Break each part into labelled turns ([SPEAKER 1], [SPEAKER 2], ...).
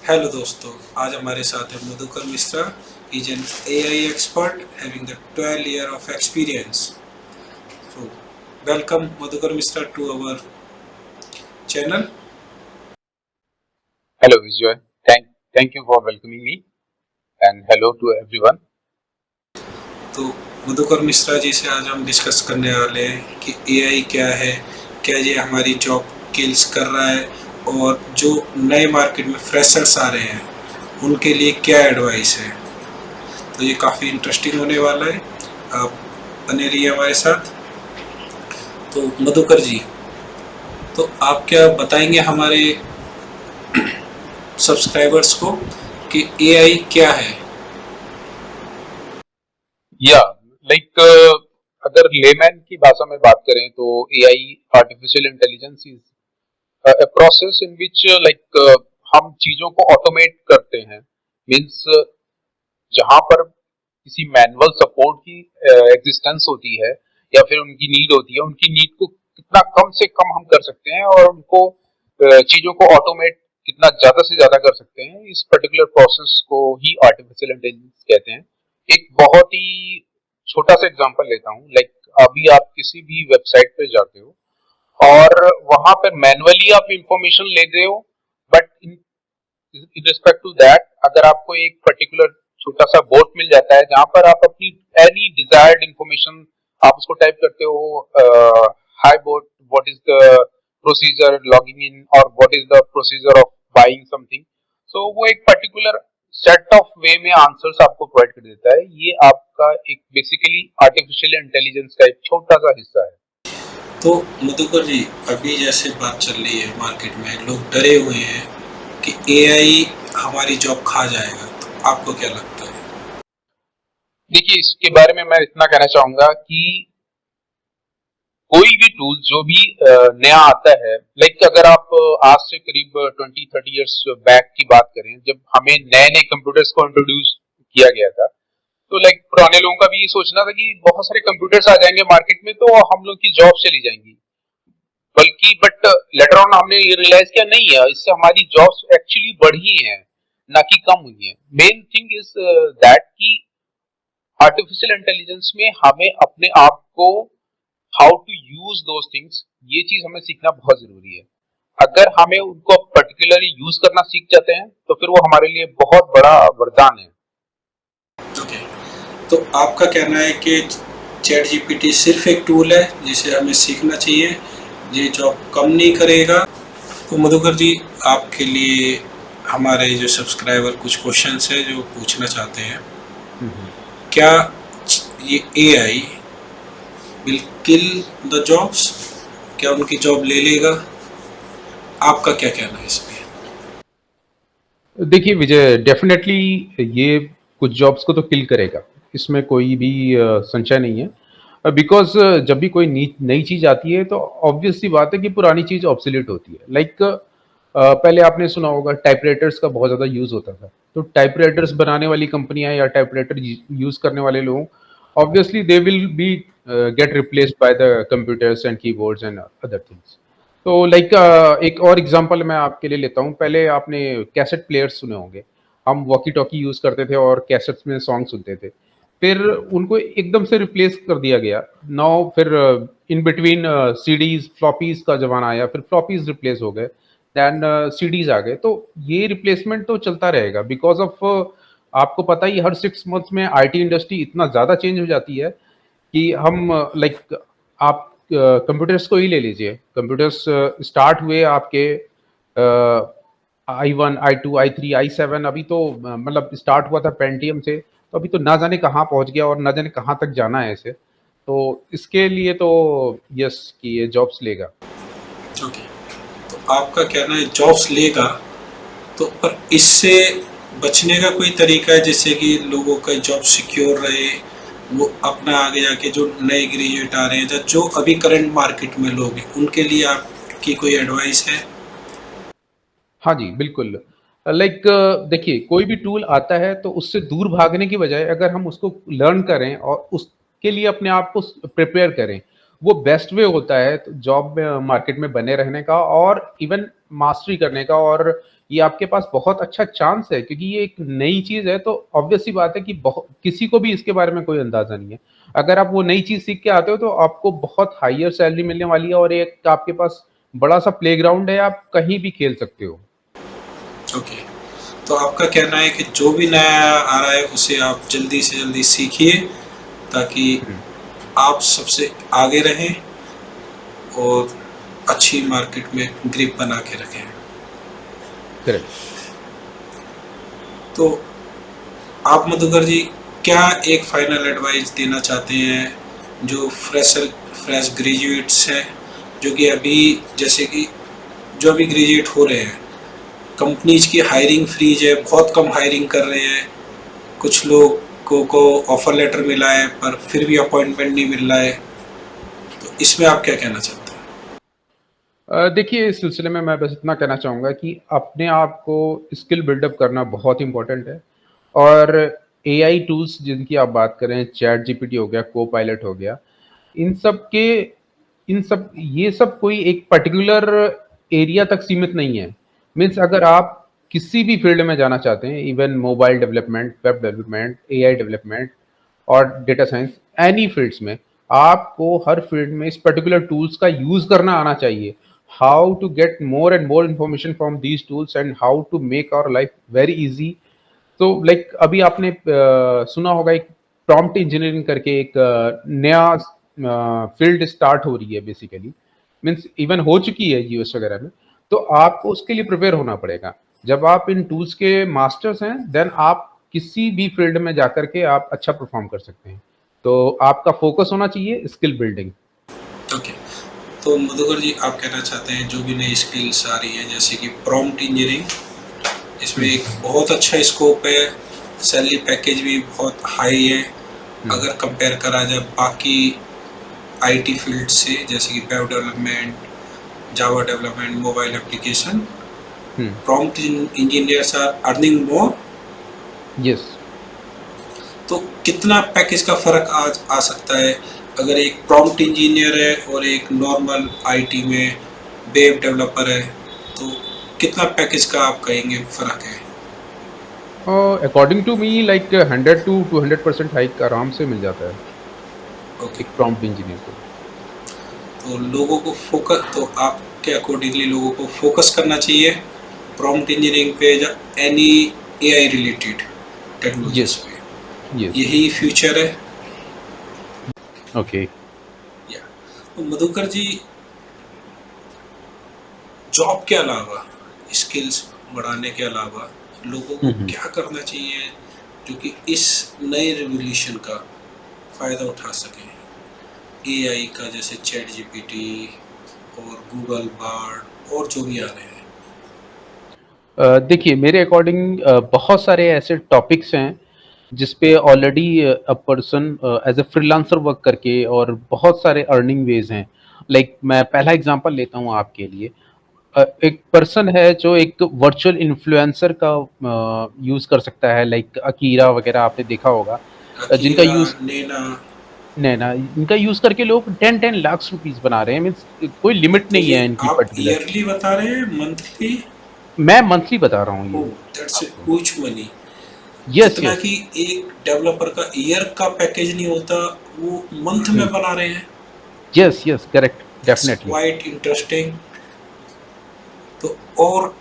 [SPEAKER 1] Hello दोस्तों, आज हमारे साथ है Madhukar Mishra. Is an AI expert having the 12 year of experience. So welcome Madhukar Mishra to our channel.
[SPEAKER 2] Hello, Vijay. Thank you for welcoming me, and hello to everyone.
[SPEAKER 1] तो मधुकर मिश्रा जी से आज हम डिस्कस करने वाले हैं कि एआई क्या है, क्या ये हमारी जॉब किल्स कर रहा है, और जो नए मार्केट में फ्रेशर्स आ रहे हैं उनके लिए क्या एडवाइस है। तो ये काफ़ी इंटरेस्टिंग होने वाला है। आप बने रहिए हमारे साथ। तो मधुकर जी, तो आप क्या बताएंगे हमारे सब्सक्राइबर्स को कि एआई क्या है।
[SPEAKER 2] Yeah, like अगर लेमैन की भाषा में बात करें तो AI artificial intelligence is a process in which हम चीजों को ऑटोमेट करते हैं मींस जहां पर किसी मैनुअल सपोर्ट की एग्जिस्टेंस होती है या फिर उनकी नीड होती है उनकी नीड को कितना कम से कम हम कर सकते हैं और उनको चीजों को ऑटोमेट कितना ज्यादा से ज्यादा कर सकते हैं इस पर्टिकुलर प्रोसेस को ही आर्टिफिशियल इंटेलिजेंस कहते हैं। एक बहुत ही छोटा सा एग्जांपल लेता हूँ लाइक अभी आप किसी भी वेबसाइट पे जाते हो और वहां पर मैनुअली आप इंफॉर्मेशन लेते हो but in respect to that अगर आपको एक पर्टिकुलर छोटा सा बोट मिल जाता है जहां पर आप अपनी एनी डिजायर्ड इंफॉर्मेशन आप उसको टाइप करते हो hi bot what is the procedure logging in और what is the procedure of buying something so वो एक पर्टिकुलर सेट ऑफ वे में आंसर्स आपको प्रोवाइड कर देता है। ये आपका एक बेसिकली आर्टिफिशियल इंटेलिजेंस का एक छोटा सा हिस्सा है।
[SPEAKER 1] तो मधुकर जी, अभी जैसे बात चल रही है मार्केट में, लोग डरे हुए हैं कि एआई हमारी जॉब खा जाएगा। तो आपको क्या लगता है?
[SPEAKER 2] देखिए इसके बारे में मैं इतना कहना चाहूंगा कि कोई भी टूल जो भी नया आता है लाइक अगर आप आज से करीब 20-30 इयर्स बैक की बात करें जब हमें नए नए कंप्यूटर्स को इंट्रोड्यूस किया गया था तो लाइक पुराने लोगों का भी ये सोचना था कि बहुत सारे कंप्यूटर्स आ जाएंगे मार्केट में तो हम लोग की जॉब चली जाएंगी बल्कि बट लेटर ऑन हमने ये रियलाइज किया नहीं है इससे हमारी जॉब्स एक्चुअली बढ़ी हैं ना कि कम हुई हैं। मेन थिंग इज दैट कि आर्टिफिशियल इंटेलिजेंस में हमें अपने आप को how to use those things ये चीज हमें सीखना बहुत जरूरी है। अगर हमें उनको पर्टिकुलरली यूज करना सीख जाते हैं तो फिर वो हमारे लिए बहुत बड़ा वरदान है।
[SPEAKER 1] ओके, तो आपका कहना है कि चैट जीपीटी सिर्फ एक टूल है जिसे हमें सीखना चाहिए, ये जॉब कम नहीं करेगा। तो मधुकर जी, आपके लिए हमारे जो सब्सक्राइबर कुछ क्वेश्चंस है जो पूछना चाहते हैं। क्या ये AI will kill the jobs? क्या उनकी जॉब ले लेगा? आपका क्या कहना है इस पे?
[SPEAKER 3] देखिए विजय, डेफिनेटली ये कुछ जॉब्स को तो किल करेगा, इसमें कोई भी संशय नहीं है। बिकॉज जब भी कोई नई चीज आती है तो ऑब्वियस सी बात है कि पुरानी चीज ऑब्सोलीट होती है। लाइक पहले आपने सुना होगा टाइपराइटर्स का बहुत ज्यादा यूज होता था, तो टाइपराइटर्स बनाने वाली कंपनियां या टाइपराइटर यूज करने वाले लोग obviously they will be gate replaced by the computers and keyboards and other things. तो लाइक एक और एग्जांपल मैं आपके लिए लेता हूँ। पहले आपने कैसेट प्लेयर्स सुने होंगे, हम वॉकी टॉकी यूज करते थे और कैसेट्स में सॉन्ग सुनते थे। फिर उनको एकदम से रिप्लेस कर दिया गया। नाउ फिर इन बिटवीन सीडीज फ्लॉपीज का जमाना आया, फिर फ्लॉपीज रिप्लेस हो गए, देन सीडीज आ गए। तो ये रिप्लेसमेंट तो चलता रहेगा बिकॉज ऑफ आपको पता ही हर 6 मंथ्स में आईटी इंडस्ट्री इतना ज्यादा चेंज हो जाती है कि हम लाइक आप कंप्यूटर्स को ही ले लीजिए। कंप्यूटर्स स्टार्ट हुए आपके i1 i2 i3 i7, अभी तो मतलब स्टार्ट हुआ था पेंटियम से, तो अभी तो ना जाने कहाँ पहुंच गया और ना जाने कहाँ तक जाना है इसे। तो इसके लिए तो यस कि ये जॉब्स लेगा।
[SPEAKER 1] ओके, तो आपका कहना है जॉब्स लेगा, तो पर इससे बचने का कोई तरीका है जिससे कि लोगों का जॉब सिक्योर रहे, वो अपना आगे जाके जो नए ग्रेजुएट आ रहे हैं या जो अभी करंट मार्केट में लोग हैं उनके लिए आपकी कोई एडवाइस है?
[SPEAKER 3] हाँ जी, बिल्कुल। लाइक देखिए, कोई भी टूल आता है तो उससे दूर भागने की बजाय अगर हम उसको लर्न करें और उसके लिए अपने आप को प्रिपेयर करें, वो बेस्ट वे होता है तो जॉब में मार्केट में बने रहने का और इवन मास्टरी करने का और ये आपके पास बहुत अच्छा चांस है, क्योंकि ये एक नई चीज़ है, तो ऑब्वियस सी बात है कि किसी को भी इसके बारे में कोई अंदाज़ा नहीं है। अगर आप वो नई चीज़ सीख के आते हो तो आपको बहुत हायर सैलरी मिलने वाली है और एक आपके पास बड़ा-सा प्लेग्राउंड है, आप कहीं भी खेल सकते हो।
[SPEAKER 1] ओके, तो आपका कहना है कि जो भी नया आ रहा है उसे आप जल्दी से जल्दी सीखिए, ताकि
[SPEAKER 3] हुँ,
[SPEAKER 1] आप सबसे आगे रहें और अच्छी मार्केट में ग्रिप बना के रखें।
[SPEAKER 3] करेक्ट।
[SPEAKER 1] तो आप मधुकर जी क्या एक फाइनल एडवाइस देना चाहते हैं जो फ्रेश ग्रेजुएट्स हैं, जो कि अभी जैसे कि जो अभी ग्रेजुएट हो रहे हैं, कंपनीज की हायरिंग फ्रीज है, बहुत कम हायरिंग कर रहे हैं, कुछ लोग को ऑफर लेटर मिला है पर फिर भी अपॉइंटमेंट नहीं मिल रहा है, तो इसमें आप क्या कहना चाहते हैं?
[SPEAKER 3] देखिए, इस सिलसिले में मैं बस इतना कहना चाहूँगा कि अपने आप को स्किल बिल्डअप करना बहुत इम्पोर्टेंट है, और एआई टूल्स जिनकी आप बात कर रहे हैं, चैट जीपीटी हो गया, कोपायलट हो गया, इन सब के इन सब ये सब कोई एक पर्टिकुलर एरिया तक सीमित नहीं है। मीन्स अगर आप किसी भी फील्ड में जाना चाहते हैं, even mobile development, web development, AI development और डेटा साइंस, एनी फील्ड्स में, आपको हर फील्ड में इस पर्टिकुलर टूल्स का यूज़ करना आना चाहिए। How to get more and more information from these tools and how to make our life very easy. तो लाइक अभी आपने सुना होगा, एक प्रॉम्प्ट इंजीनियरिंग करके एक नया फील्ड स्टार्ट हो रही है बेसिकली, मीन्स इवन हो चुकी है यूएस वगैरह में। तो आपको उसके लिए प्रिपेयर होना पड़ेगा। जब आप इन टूल्स के मास्टर्स हैं, देन आप किसी भी फील्ड में जाकर के आप अच्छा परफॉर्म कर सकते हैं। तो आपका फोकस होना चाहिए स्किल बिल्डिंग।
[SPEAKER 1] ओके, तो मधुकर जी आप कहना चाहते हैं जो भी नई स्किल्स आ रही हैं जैसे कि प्रॉम्प्ट इंजीनियरिंग, इसमें एक बहुत अच्छा स्कोप है, सैलरी पैकेज भी बहुत हाई है अगर कंपेयर करा जाए बाकी आईटी फील्ड से, जैसे कि web development, Java development, mobile application. Prompt engineers are earning more.
[SPEAKER 3] Yes.
[SPEAKER 1] तो कितना पैकेज का फर्क आज आ सकता है अगर एक प्रॉम्प्ट इंजीनियर है और एक नॉर्मल आईटी में वेब डेवलपर है, तो कितना पैकेज का आप कहेंगे फर्क है?
[SPEAKER 3] According to me like 100 to 200% hike आराम से मिल जाता है
[SPEAKER 1] ओके,
[SPEAKER 3] एक प्रॉम्प्ट इंजीनियर को।
[SPEAKER 1] तो लोगों को फोकस, तो आपके अकॉर्डिंगली लोगों को फोकस करना चाहिए प्रॉम्प्ट इंजीनियरिंग पे या any AI related technologies
[SPEAKER 3] yes.
[SPEAKER 1] पे,
[SPEAKER 3] यस।
[SPEAKER 1] यही फ्यूचर है।
[SPEAKER 3] ओके।
[SPEAKER 1] या तो मधुकर जी जॉब के अलावा, स्किल्स बढ़ाने के अलावा लोगों को क्या करना चाहिए जो कि इस नए रिवोल्यूशन का फ़ायदा उठा सकें, एआई का, जैसे चैट जीपीटी और गूगल बार्ड और जो भी आ रहे हैं?
[SPEAKER 3] देखिए, मेरे अकॉर्डिंग बहुत सारे ऐसे टॉपिक्स हैं जिस पे already a person as a freelancer work करके, और बहुत सारे अर्निंग वेज़ हैं। लाइक मैं पहला एग्ज़ाम्पल लेता हूँ आपके लिए। एक पर्सन है जो एक वर्चुअल इन्फ्लुएंसर का यूज़ कर सकता है, लाइक अकीरा वगैरह आपने देखा होगा, जिनका
[SPEAKER 1] अकीरा,
[SPEAKER 3] यूज़
[SPEAKER 1] नैना।
[SPEAKER 3] नैना, इनका यूज़ करके लोग 10-10 लाख रुपीज़ बना रहे हैं। मीन्स कोई लिमिट
[SPEAKER 1] तो
[SPEAKER 3] नहीं
[SPEAKER 1] ये
[SPEAKER 3] है इनकी
[SPEAKER 1] आप
[SPEAKER 3] पर्टिकुलर।
[SPEAKER 1] ईयरली बता रहे हैं, मंथली?
[SPEAKER 3] मैं मंथली बता रहा हूँ
[SPEAKER 1] ओह,
[SPEAKER 3] ये
[SPEAKER 1] दैट्स ए
[SPEAKER 3] आपको।
[SPEAKER 1] Huge money.
[SPEAKER 3] यस,
[SPEAKER 1] जितना
[SPEAKER 3] यस।
[SPEAKER 1] कि एक डेवलपर का ईयर का पैकेज नहीं होता, वो मंथ में
[SPEAKER 3] हुँ।
[SPEAKER 1] बना रहे हैं।
[SPEAKER 3] Yes, yes, correct,
[SPEAKER 1] that's
[SPEAKER 3] definitely.
[SPEAKER 1] Quite interesting. तो और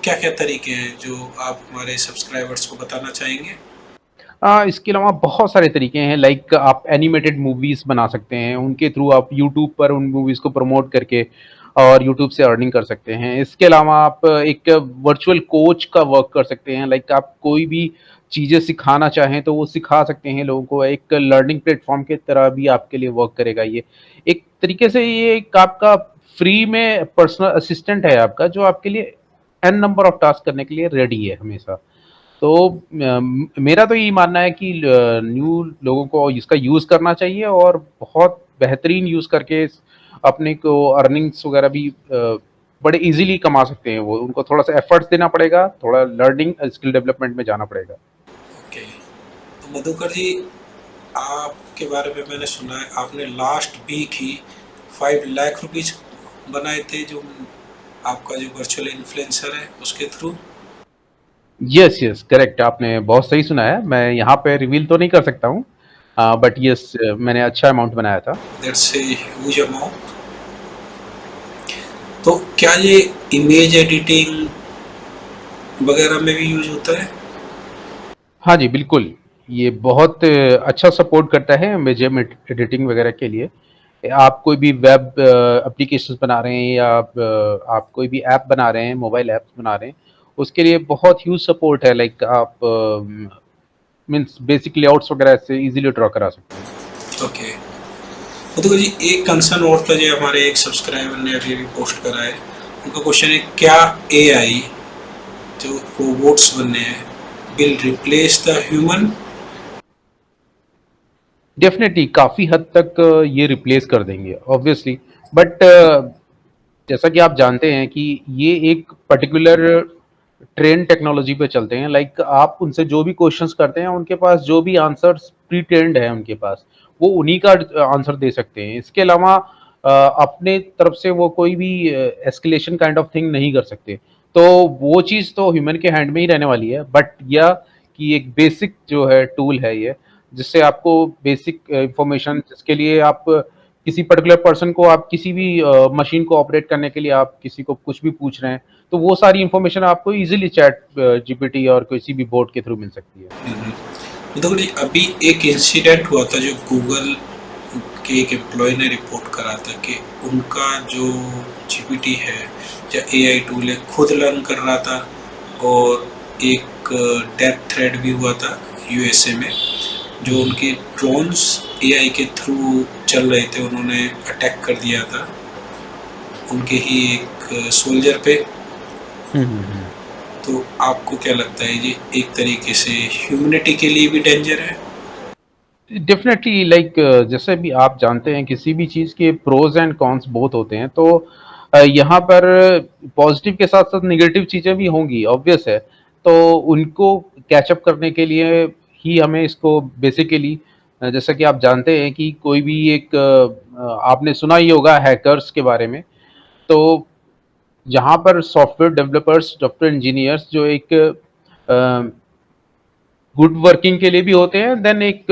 [SPEAKER 1] क्या-क्या तरीके हैं जो आप हमारे सब्सक्राइबर्स को बताना चाहेंगे?
[SPEAKER 3] इसके अलावा बहुत सारे तरीके हैं, लाइक आप एनिमेटेड मूवीज़ बना सकते हैं, उनके थ्रू आप यूट्यूब पर उन मूवीज़ को प्रमोट करके और यूट्यूब से अर्निंग कर सकते हैं। इसके अलावा आप एक वर्चुअल कोच का वर्क कर सकते हैं, लाइक आप कोई भी चीज़ें सिखाना चाहें तो वो सिखा सकते हैं लोगों को, एक लर्निंग प्लेटफ़ॉर्म की तरह भी आपके लिए वर्क करेगा ये। एक तरीके से ये एक आपका फ्री में पर्सनल असिस्टेंट है आपका, जो आपके लिए एन नंबर ऑफ टास्क करने के लिए रेडी है हमेशा। तो मेरा तो यही मानना है कि न्यू लोगों को इसका यूज़ करना चाहिए, और बहुत बेहतरीन यूज़ करके अपने को अर्निंग्स वगैरह भी बड़े ईज़िली कमा सकते हैं वो। उनको थोड़ा-सा एफर्ट्स देना पड़ेगा, थोड़ा लर्निंग स्किल डेवलपमेंट में जाना पड़ेगा।
[SPEAKER 1] ओके, तो मधुकर जी आपके बारे में मैंने सुना है आपने लास्ट वीक ही 5 लाख रुपीज़ बनाए थे, जो आपका जो वर्चुअल इन्फ्लुएंसर है उसके थ्रू?
[SPEAKER 3] यस, यस, करेक्ट, आपने बहुत सही सुना है। मैं यहाँ पे रिवील तो नहीं कर सकता हूँ, बट यस, मैंने अच्छा अमाउंट बनाया था।
[SPEAKER 1] That's a huge amount. तो क्या ये इमेज एडिटिंग वगैरह में भी यूज होता है?
[SPEAKER 3] हाँ जी, बिल्कुल। ये बहुत अच्छा सपोर्ट करता है इमेज एडिटिंग वगैरह के लिए। आप कोई भी वेब एप्लीकेशंस बना रहे हैं, या आप कोई भी ऐप बना रहे हैं, मोबाइल ऐप्स बना रहे हैं, उसके लिए बहुत ह्यूज सपोर्ट है। लाइक आप मीन्स बेसिक लेआउट्स वगैरह से इजीली ड्रॉ करा सकते हैं।
[SPEAKER 1] ओके। तो जी एक कंसर्न और था जो हमारे एक सब्सक्राइबर ने अभी अभी पोस्ट करा है। उनका क्वेश्चन है, क्या एआई जो रोबोट्स बनने हैं will replace the human?
[SPEAKER 3] Definitely काफ़ी हद तक ये रिप्लेस कर देंगे ऑब्वियसली, बट जैसा कि आप जानते हैं कि ये एक पर्टिकुलर ट्रेन टेक्नोलॉजी पे चलते हैं। लाइक आप उनसे जो भी क्वेश्चंस करते हैं, उनके पास जो भी आंसर्स प्री ट्रेंड है उनके पास, वो उन्हीं का आंसर दे सकते हैं। इसके अलावा अपने तरफ से वो कोई भी एस्केलेशन काइंड ऑफ थिंग नहीं कर सकते। तो वो चीज़ तो ह्यूमन के हैंड में ही रहने वाली है, बट यह कि एक बेसिक जो है टूल है ये, जिससे आपको बेसिक इंफॉर्मेशन, जिसके लिए आप किसी पर्टिकुलर पर्सन को, आप किसी भी मशीन को ऑपरेट करने के लिए आप किसी को कुछ भी पूछ रहे हैं, तो वो सारी इंफॉर्मेशन आपको इजीली चैट जीपीटी और किसी भी बोट के थ्रू मिल सकती है।
[SPEAKER 1] देखो जी, अभी एक इंसिडेंट हुआ था जो गूगल के एक एम्प्लॉय ने रिपोर्ट करा था कि उनका जो जीपीटी है या एआई टूल है खुद लर्न कर रहा था, और एक डेथ थ्रेड भी हुआ था यूएसए में, जो उनके ड्रोन्स एआई के थ्रू चल रहे थे, उन्होंने अटैक कर दिया था उनके ही एक सोल्जर पे।
[SPEAKER 3] हम्म।
[SPEAKER 1] तो आपको क्या लगता है ये एक तरीके से ह्यूमनिटी के लिए भी डेंजर है?
[SPEAKER 3] डेफिनेटली, लाइक जैसे भी आप जानते हैं, किसी भी चीज़ के प्रोज एंड कॉन्स बहुत होते हैं। तो यहाँ पर पॉजिटिव के साथ साथ नेगेटिव चीज़ें भी होंगी, ऑब्वियस है। तो उनको कैचअप करने के लिए ही हमें इसको बेसिकली, जैसा कि आप जानते हैं कि कोई भी एक आपने सुना ही होगा हैकर्स के बारे में। तो जहाँ पर सॉफ्टवेयर डेवलपर्स, सॉफ्टवेयर इंजीनियर्स जो एक गुड वर्किंग के लिए भी होते हैं, देन एक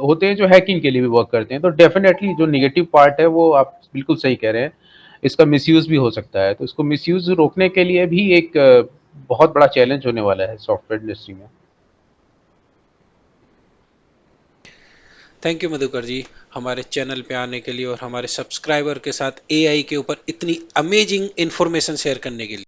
[SPEAKER 3] होते हैं जो हैकिंग के लिए भी वर्क करते हैं। तो डेफिनेटली जो नेगेटिव पार्ट है, वो आप बिल्कुल सही कह रहे हैं, इसका मिसयूज भी हो सकता है। तो इसको मिसयूज रोकने के लिए भी एक बहुत बड़ा चैलेंज होने वाला है सॉफ्टवेयर इंडस्ट्री में।
[SPEAKER 1] थैंक यू मधुकर जी, हमारे चैनल पे आने के लिए और हमारे सब्सक्राइबर के साथ एआई के ऊपर इतनी अमेजिंग इंफॉर्मेशन शेयर करने के लिए।